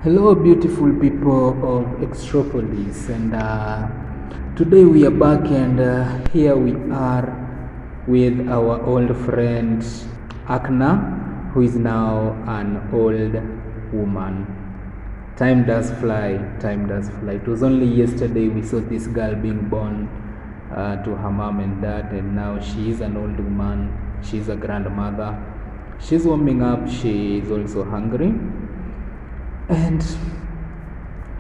Hello, beautiful people of Extropolis, and today we are back, and here we are with our old friend Akna, who is now an old woman. Time does fly, time does fly. It was only yesterday we saw this girl being born to her mom and dad, and now she is an old woman, she's a grandmother, she's warming up, she is also hungry. And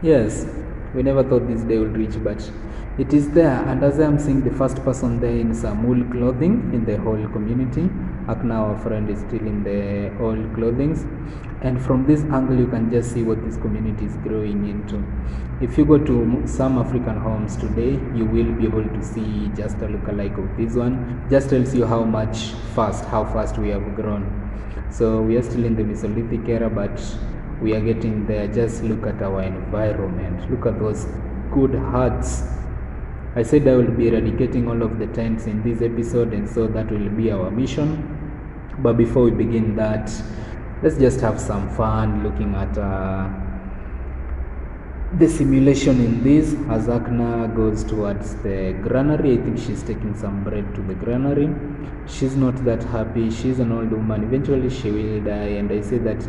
yes, we never thought this day would reach, but it is there. And as I am seeing the first person there in some wool clothing in the whole community, Akna, our friend, is still in the old clothing. And from this angle, you can just see what this community is growing into. If you go to some African homes today, you will be able to see just a lookalike of this one. Just tells you how fast we have grown. So we are still in the Mesolithic era, but we are getting there. Just look at our environment. Look at those good huts. I said I will be eradicating all of the tents in this episode, and so that will be our mission. But before we begin that, let's just have some fun looking at the simulation in this. As Akna goes towards the granary, I think she's taking some bread to the granary. She's not that happy. She's an old woman. Eventually she will die, and I say that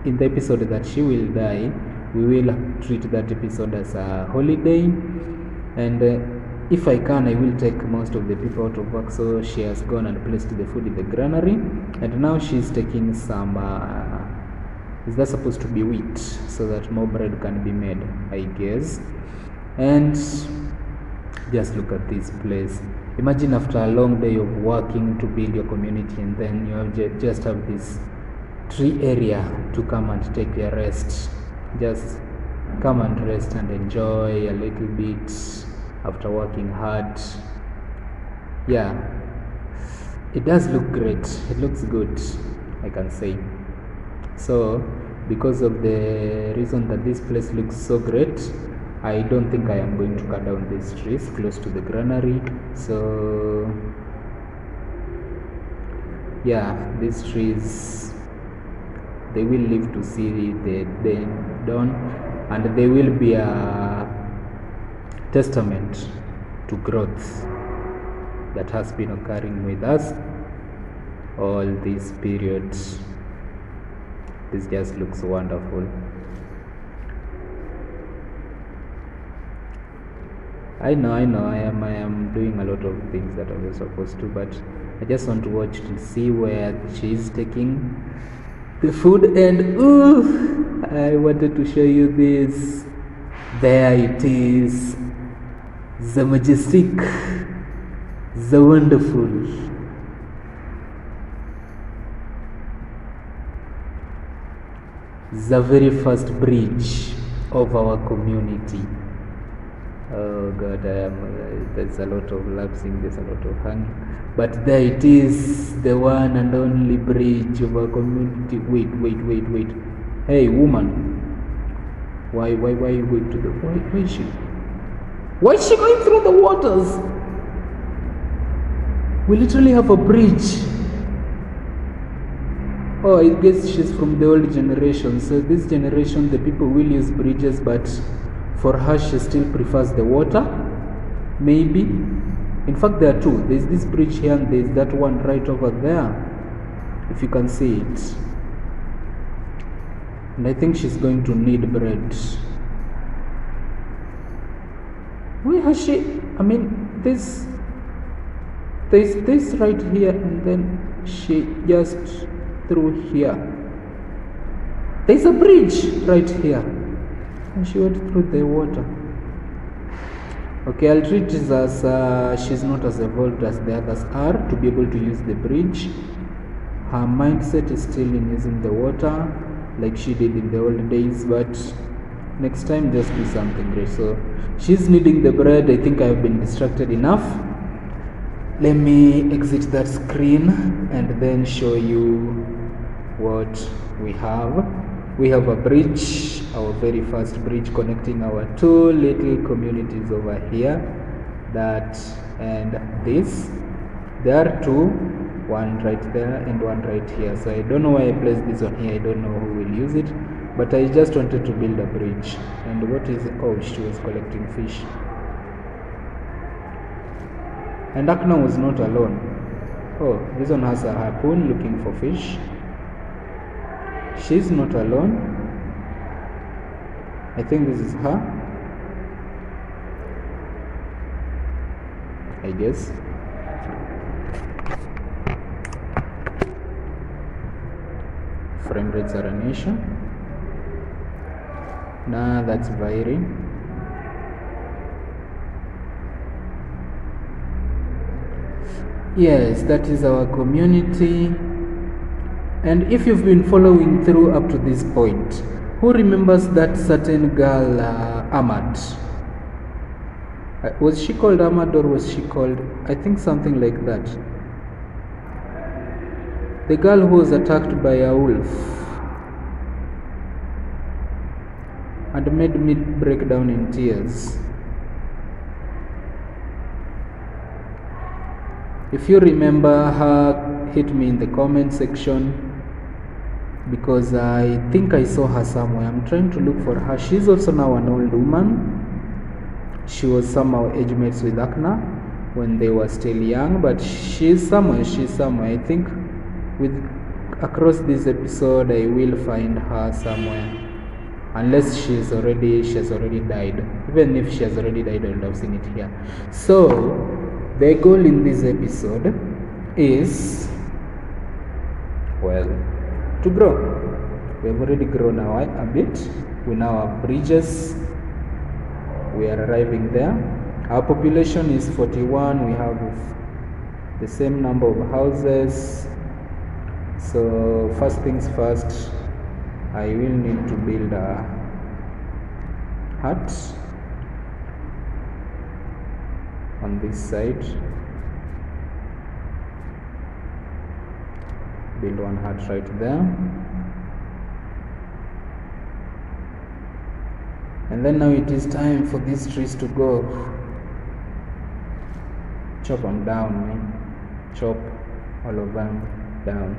in the episode that she will die, we will treat that episode as a holiday. And if I can, I will take most of the people out of work. So she has gone and placed the food in the granary, and now she's taking some is that supposed to be wheat, so that more bread can be made, I guess. And just look at this place. Imagine after a long day of working to build your community, and then you have just have this tree area to come and take your rest. Just come and rest and enjoy a little bit after working hard. Yeah, it does look great. It looks good, I can say. So because of the reason that this place looks so great, I don't think I am going to cut down these trees close to the granary. So yeah, these trees, they will live to see the day dawn, and they will be a testament to growth that has been occurring with us all these periods. This just looks wonderful. I know I am doing a lot of things that I was supposed to, but I just want to watch to see where she's taking the food. And I wanted to show you this. There it is, the majestic, the wonderful, the very first bridge of our community. Oh God, there's a lot of lapsing, there's a lot of hanging, but there it is, the one and only bridge of our community. Wait. Hey woman, why are you going to the, why is she going through the waters? We literally have a bridge. Oh, I guess she's from the old generation. So this generation, the people will use bridges, but for her, she still prefers the water. Maybe. In fact, there are two. There's this bridge here, and there's that one right over there, if you can see it. And I think she's going to need bread. Where has she? I mean, there's this right here, and then she just through here. There's a bridge right here, and she went through the water. Okay, I'll treat this as she's not as evolved as the others are to be able to use the bridge. Her mindset is still in using the water like she did in the old days, but next time just do something great. So she's needing the bread. I think I've been distracted enough. Let me exit that screen and then show you what we have. We have a bridge, our very first bridge connecting our two little communities over here, that and this. There are two, one right there and one right here. So I don't know why I placed this one here. I don't know who will use it, but I just wanted to build a bridge. And what is, oh, she was collecting fish. And Akna was not alone. Oh, this one has a harpoon looking for fish. She's not alone. I think this is her, I guess. Frame rates are an issue. Nah, that's Vairi. Yes, that is our community. And if you've been following through up to this point, who remembers that certain girl, Ahmad? Was she called Ahmad, or was she called, I think something like that? The girl who was attacked by a wolf and made me break down in tears. If you remember her, hit me in the comment section, because I think I saw her somewhere. I'm trying to look for her. She's also now an old woman. She was somehow age mates with Akna when they were still young, but she's somewhere. I think across this episode I will find her somewhere, unless she has already died. Even if she has already died, I would have seen it here. So the goal in this episode is, well, to grow. We have already grown a bit. We now have bridges. We are arriving there. Our population is 41. We have the same number of houses. So first things first, I will need to build a hut on this side. Build one hut right there. And then now it is time for these trees to go. Chop them down, man. Chop all of them down.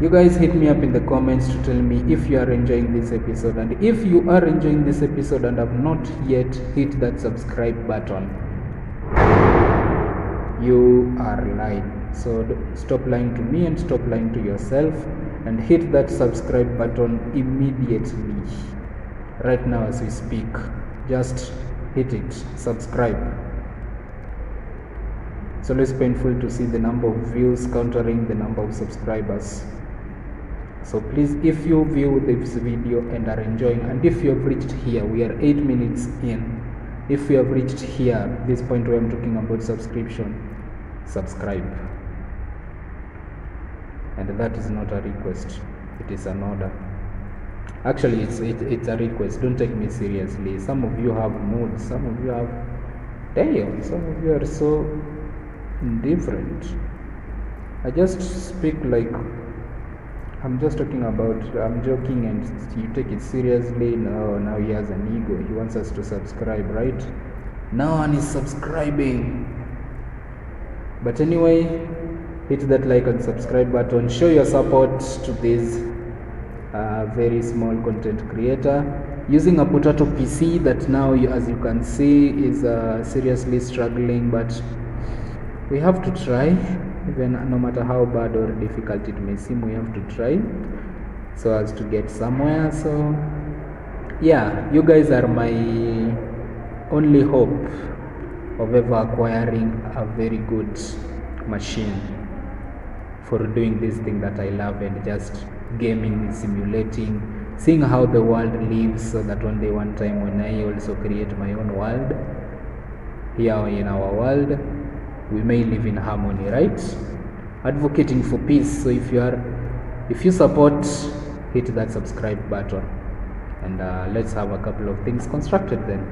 You guys hit me up in the comments to tell me if you are enjoying this episode. And if you are enjoying this episode and have not yet hit that subscribe button, you are lying. So stop lying to me and stop lying to yourself, and hit that subscribe button immediately. Right now as we speak, just hit it, subscribe. It's always painful to see the number of views countering the number of subscribers. So please, if you view this video and are enjoying, and if you have reached here, we are 8 minutes in. If you have reached here, this point where I'm talking about subscription, subscribe. And that is not a request, it is an order. Actually, it's a request. Don't take me seriously. Some of you have moods, some of you have, damn, some of you are so indifferent. I just speak like I'm just talking about, I'm joking, and you take it seriously. No, now he has an ego. He wants us to subscribe, right? No one is subscribing. But anyway, hit that like and subscribe button. Show your support to this very small content creator using a potato PC that now, as you can see, is seriously struggling. But we have to try. Even no matter how bad or difficult it may seem, we have to try so as to get somewhere. So yeah, you guys are my only hope of ever acquiring a very good machine for doing this thing that I love, and just gaming, simulating, seeing how the world lives, so that one day, one time, when I also create my own world here in our world, we may live in harmony, right? Advocating for peace. So if you support, hit that subscribe button, and let's have a couple of things constructed then.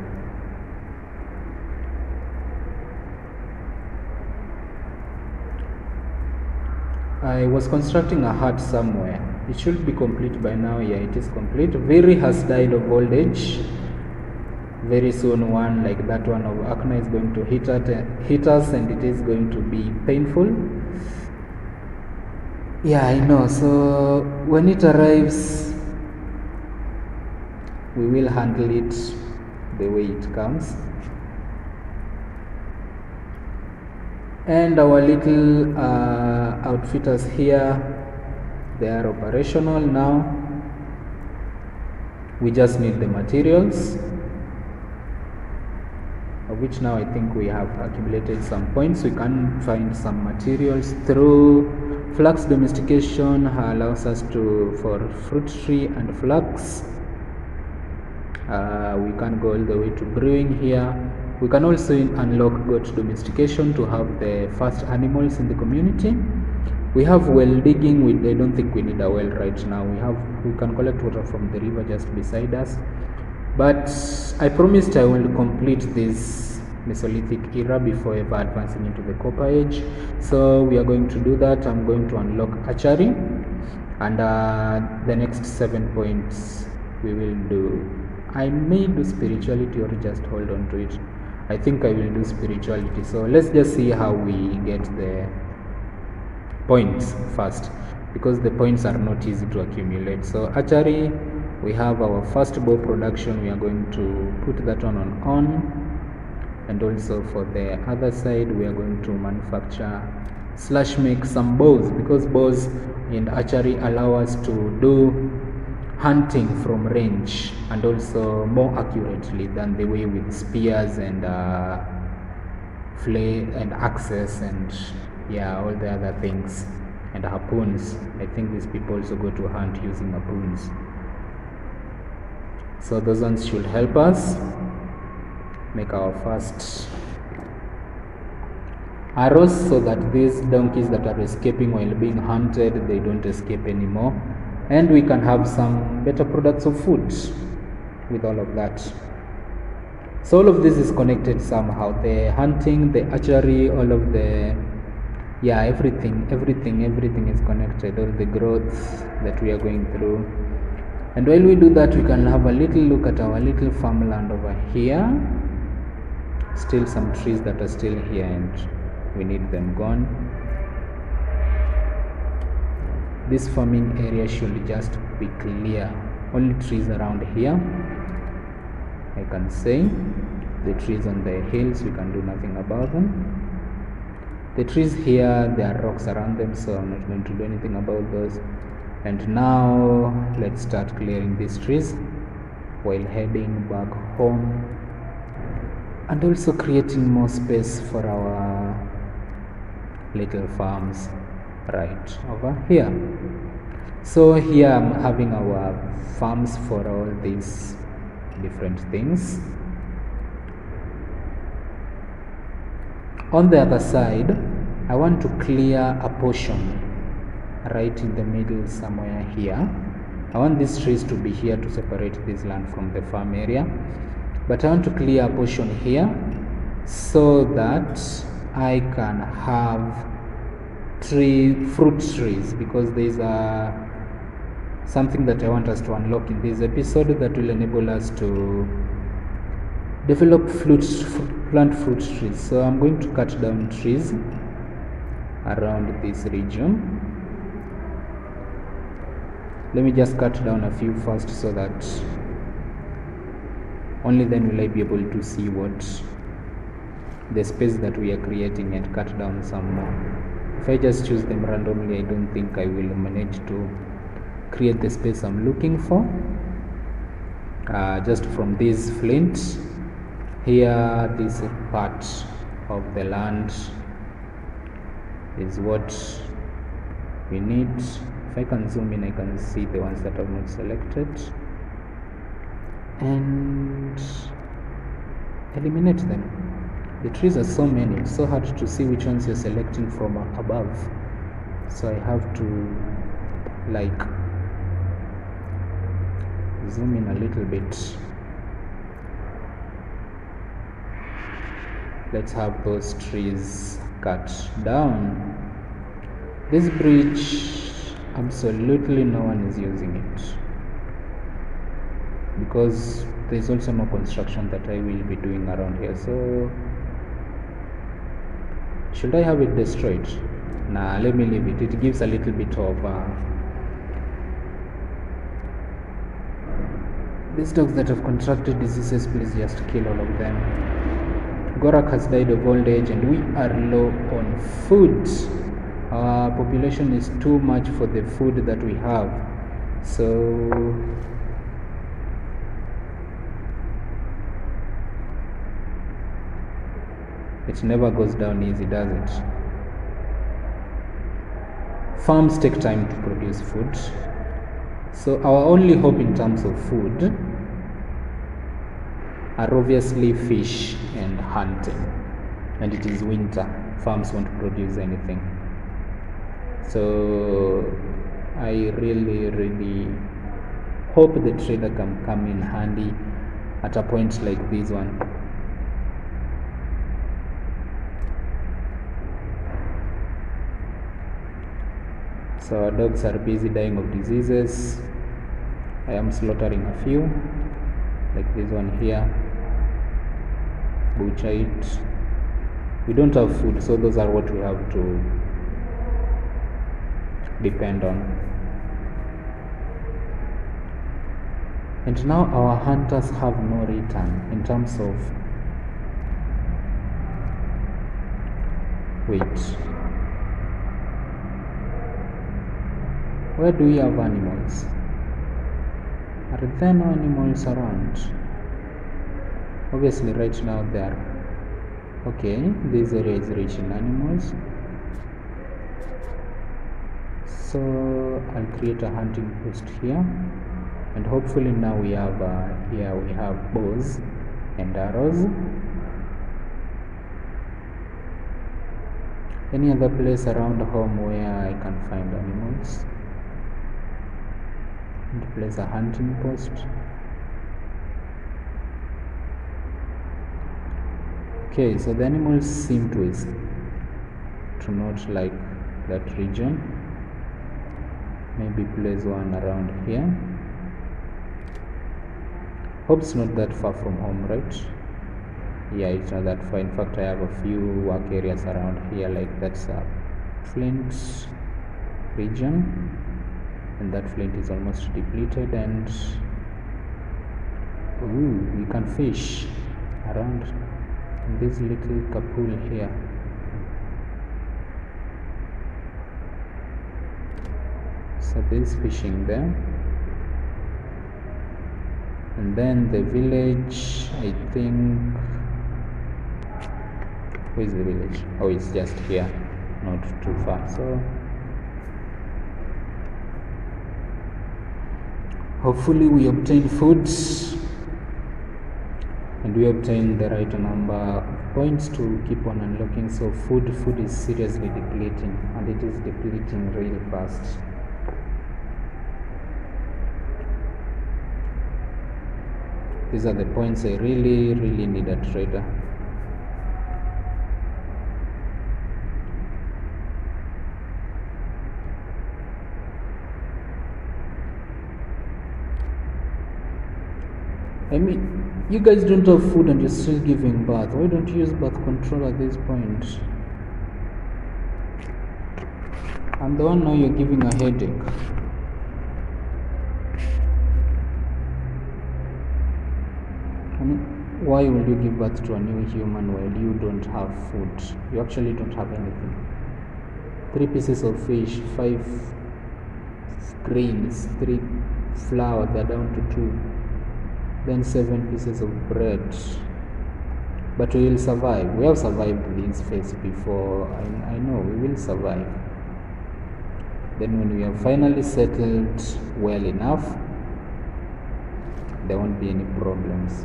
I was constructing a hut somewhere. It should be complete by now. Yeah, it is complete. Viri has died of old age. Very soon, one like that one of Akna is going to hit us, and it is going to be painful. Yeah, I know. So when it arrives, we will handle it the way it comes. And our little outfitters here, they are operational now. We just need the materials, of which now I think we have accumulated some points. We can find some materials through flax domestication, allows us to for fruit tree and flax. We can go all the way to brewing here. We can also unlock goat domestication to have the first animals in the community. We have well digging. I don't think we need a well right now. We can collect water from the river just beside us. But I promised I will complete this Mesolithic era before ever advancing into the Copper Age. So we are going to do that. I'm going to unlock archery, and the next 7 points we will do. I may do spirituality or just hold on to it. I think I will do spirituality. So let's just see how we get the points first, because the points are not easy to accumulate. So archery, we have our first bow production. We are going to put that on, and also for the other side we are going to manufacture / make some bows, because bows in archery allow us to do hunting from range and also more accurately than the way with spears and flay and axes and all the other things, and harpoons. I think these people also go to hunt using harpoons. So those ones should help us make our first arrows, so that these donkeys that are escaping while being hunted, they don't escape anymore, and we can have some better products of food with all of that. So all of this is connected somehow. The hunting, the archery, all of the everything is connected, all the growth that we are going through. And while we do that, we can have a little look at our little farmland over here. Still some trees that are still here and we need them gone. This farming area should just be clear. Only trees around here, I can say. The trees on the hills, we can do nothing about them. The trees here, there are rocks around them, so I'm not going to do anything about those. And now let's start clearing these trees while heading back home, and also creating more space for our little farms right over here. So here I'm having our farms for all these different things. On the other side, I want to clear a portion right in the middle somewhere here. I want these trees to be here to separate this land from the farm area, but I want to clear a portion here so that I can have fruit trees, because there is something that I want us to unlock in this episode that will enable us to develop plant fruit trees. So I'm going to cut down trees around this region. Let me just cut down a few first, so that only then will I be able to see what the space that we are creating, and cut down some more. If I just choose them randomly, I don't think I will manage to create the space I'm looking for. Just from this flint here, this part of the land is what we need. If I can zoom in, I can see the ones that are not selected and eliminate them. The trees are so many, it's so hard to see which ones you're selecting from above. So I have to zoom in a little bit. Let's have those trees cut down. This bridge, absolutely no one is using it, because there's also no construction that I will be doing around here. So should I have it destroyed? Nah, let me leave it. It gives a little bit of these dogs that have contracted diseases, please just kill all of them. Gorak has died of old age and we are low on food. Our population is too much for the food that we have. So it never goes down easy, does it? Farms take time to produce food. So our only hope in terms of food are obviously fish and hunting. And it is winter. Farms won't produce anything. So I really hope the trader can come in handy at a point like this one. So our dogs are busy dying of diseases. I am slaughtering a few, like this one here. Butcher it. We don't have food, so those are what we have to depend on. And now our hunters have no return in terms of wait. Where do we have animals? Are there no animals around? Obviously right now they are. Okay, this area is rich in animals. So I'll create a hunting post here. And hopefully now we have here we have bows and arrows. Any other place around home where I can find animals? And place a hunting post. Okay, so the animals seem to not like that region. Maybe place one around here. Hope it's not that far from home, right? Yeah, it's not that far. In fact, I have a few work areas around here, like that's a flint region, and that flint is almost depleted, and we can fish around this little pool here. So there's fishing there. And then the village, I think, where is the village? Oh, it's just here, not too far. So hopefully we obtain food and we obtain the right number of points to keep on unlocking. So food is seriously depleting, and it is depleting really fast. These are the points I really need a trader. I mean, you guys don't have food and you're still giving birth. Why don't you use birth control at this point? I'm the one now you're giving a headache. Why will you give birth to a new human while you don't have food? You actually don't have anything. 3 pieces of fish, 5 grains, 3 flour, they're down to 2. Then 7 pieces of bread. But we will survive. We have survived this phase before. I know we will survive. Then when we have finally settled well enough, there won't be any problems.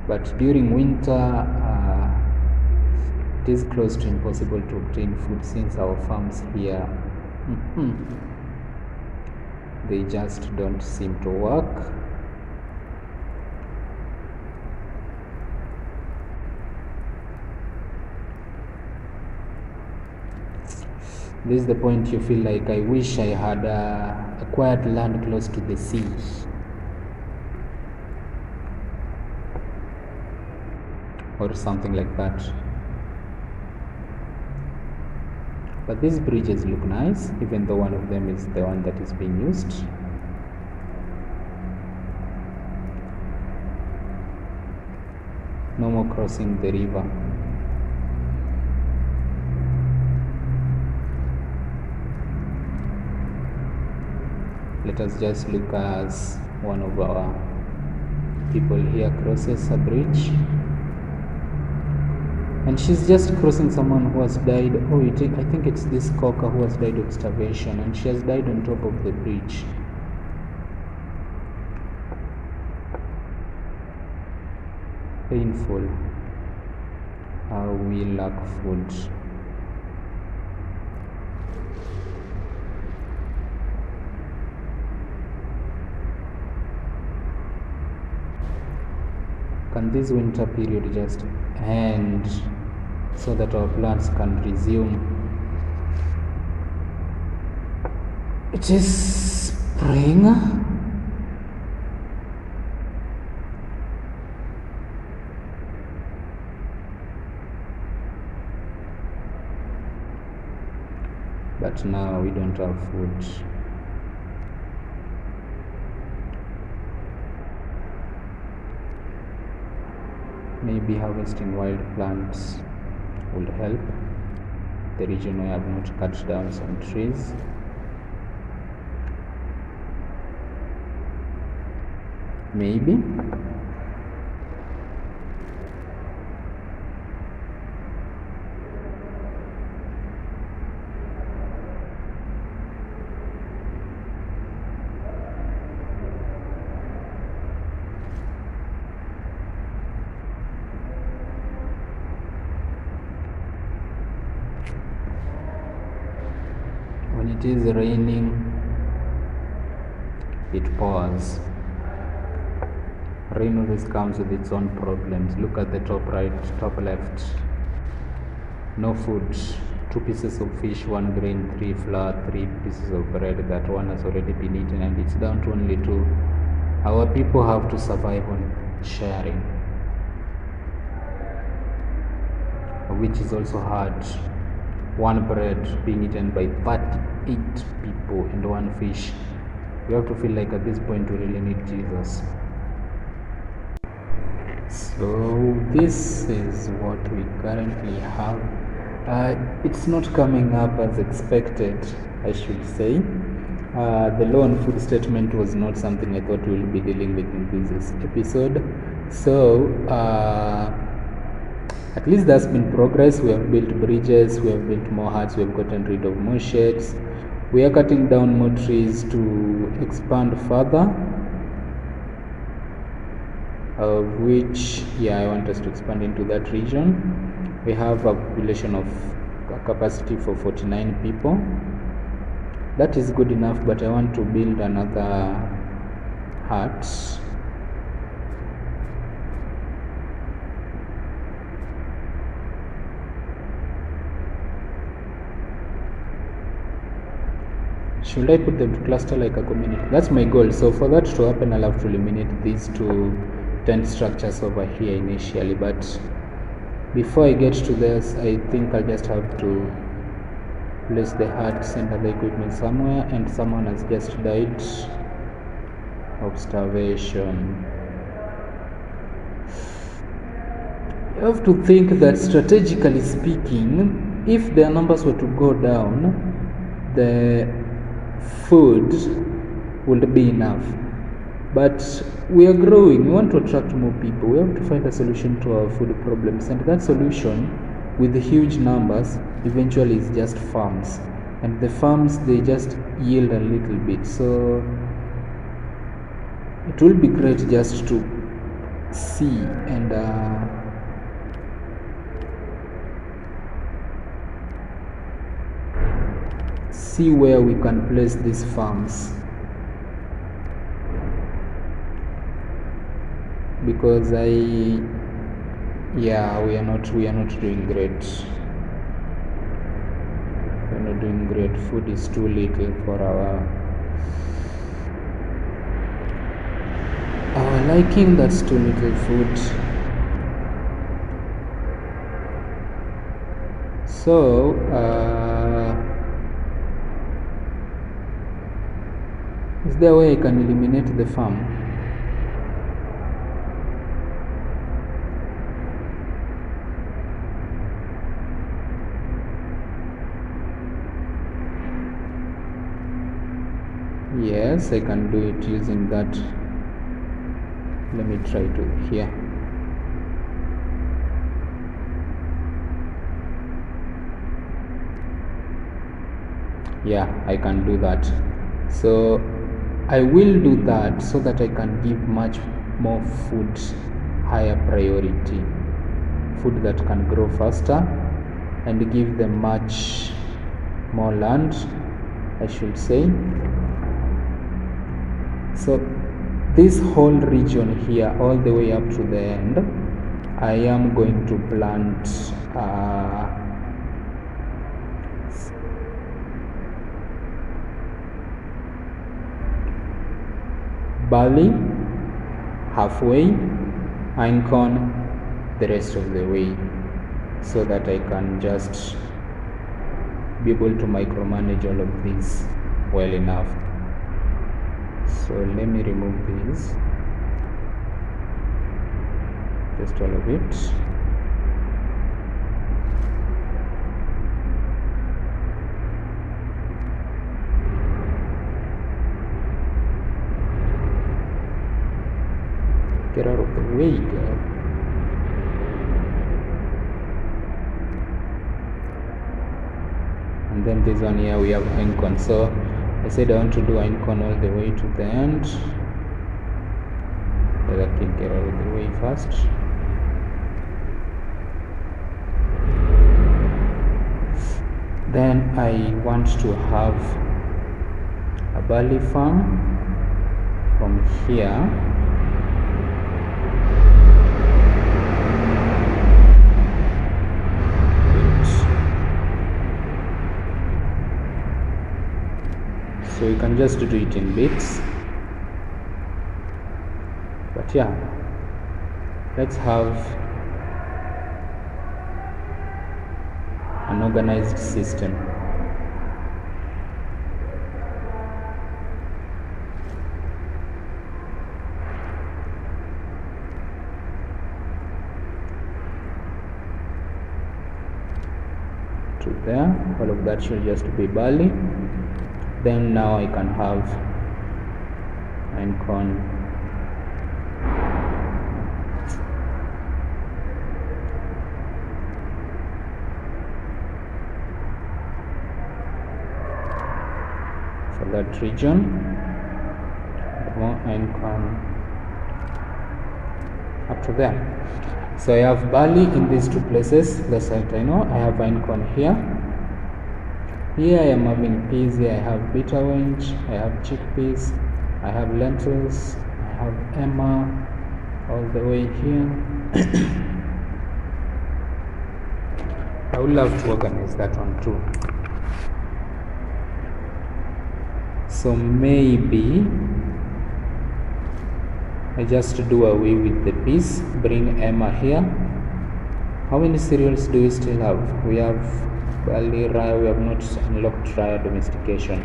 But during winter, it is close to impossible to obtain food, since our farms here, they just don't seem to work. This is the point you feel like, I wish I had acquired land close to the sea. Or something like that. But these bridges look nice, even though one of them is the one that is being used. No more crossing the river. Let us just look as one of our people here crosses a bridge. And she's just crossing someone who has died. Oh, I think it's this cocker who has died of starvation, and she has died on top of the bridge. Painful. How we lack food. Can this winter period just end so that our plants can resume? It is spring. But now we don't have food. Maybe harvesting wild plants will help. The region where I have not cut down some trees. Maybe. When it is raining, it pours. Rain always comes with its own problems. Look at the top right, top left. No food. 2 pieces of fish, 1 grain, 3 flour, 3 pieces of bread. That one has already been eaten, and it's down to only 2. Our people have to survive on sharing, which is also hard. 1 bread being eaten by 38 people and 1 fish. We have to feel like at this point we really need Jesus. So this is what we currently have. It's not coming up as expected, I should say. The law on food statement was not something I thought we'll be dealing with in this episode. So at least there's been progress. We have built bridges, we have built more huts, we have gotten rid of more sheds. We are cutting down more trees to expand further, of which, I want us to expand into that region. We have a population of a capacity for 49 people. That is good enough, but I want to build another hut. Should I put them to cluster like a community? That's my goal. So for that to happen, I'll have to eliminate these 2 tent structures over here initially. But before I get to this, I think I'll just have to place the huts and other equipment somewhere. And someone has just died of starvation. You have to think that strategically speaking, if their numbers were to go down, the food would be enough. But we are growing, we want to attract more people. We have to find a solution to our food problems, and that solution with the huge numbers eventually is just farms, and the farms, they just yield a little bit. So it will be great just to see and see where we can place these farms, because we are not doing great. We're not doing great. Food is too little for our liking. That's too little food. So Is there a way I can eliminate the farm? Yes, I can do it using that. Let me try to here. Yeah, I can do that. So I will do that so that I can give much more food higher priority, food that can grow faster, and give them much more land, I should say. So this whole region here, all the way up to the end, I am going to plant barley halfway, einkorn the rest of the way, so that I can just be able to micromanage all of these well enough. So let me remove these, just all of it. Get out of the way, girl. And then this one here we have einkorn. So I said I want to do einkorn all the way to the end. Let that thing get out of the way first. Then I want to have a barley farm from here. So you can just do it in bits, but yeah, let's have an organized system. To there, all of that should just be barley. Then now I can have einkorn for that region, more einkorn up to there. So I have barley in these two places. That's what I know. I have einkorn here. Here I am having peas, here I have bitter orange, I have chickpeas, I have lentils, I have emmer all the way here. I would love to organize that one too. So maybe I just do away with the peas, bring emmer here. How many cereals do we still have? We have barley, rye. We have not unlocked rye domestication,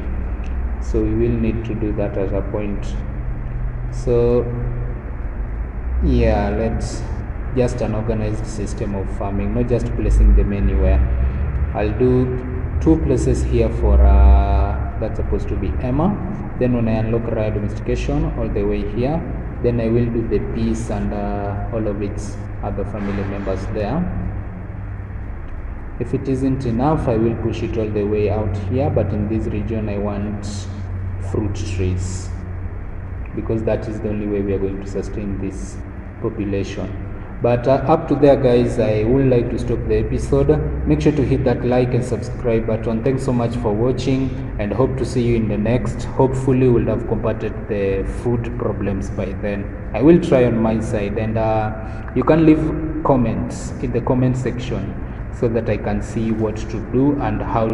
so we will need to do that at a point. So yeah, let's just an organized system of farming, not just placing them anywhere. I'll do 2 places here for that's supposed to be emmer. Then when I unlock rye domestication all the way here, then I will do the peas and all of its other family members there. If it isn't enough, I will push it all the way out here, but in this region I want fruit trees, because that is the only way we are going to sustain this population. But up to there, guys, I would like to stop the episode. Make sure to hit that like and subscribe button. Thanks so much for watching, and hope to see you in the next. Hopefully we'll have combated the food problems by then. I will try on my side, and you can leave comments in the comment section so that I can see what to do and how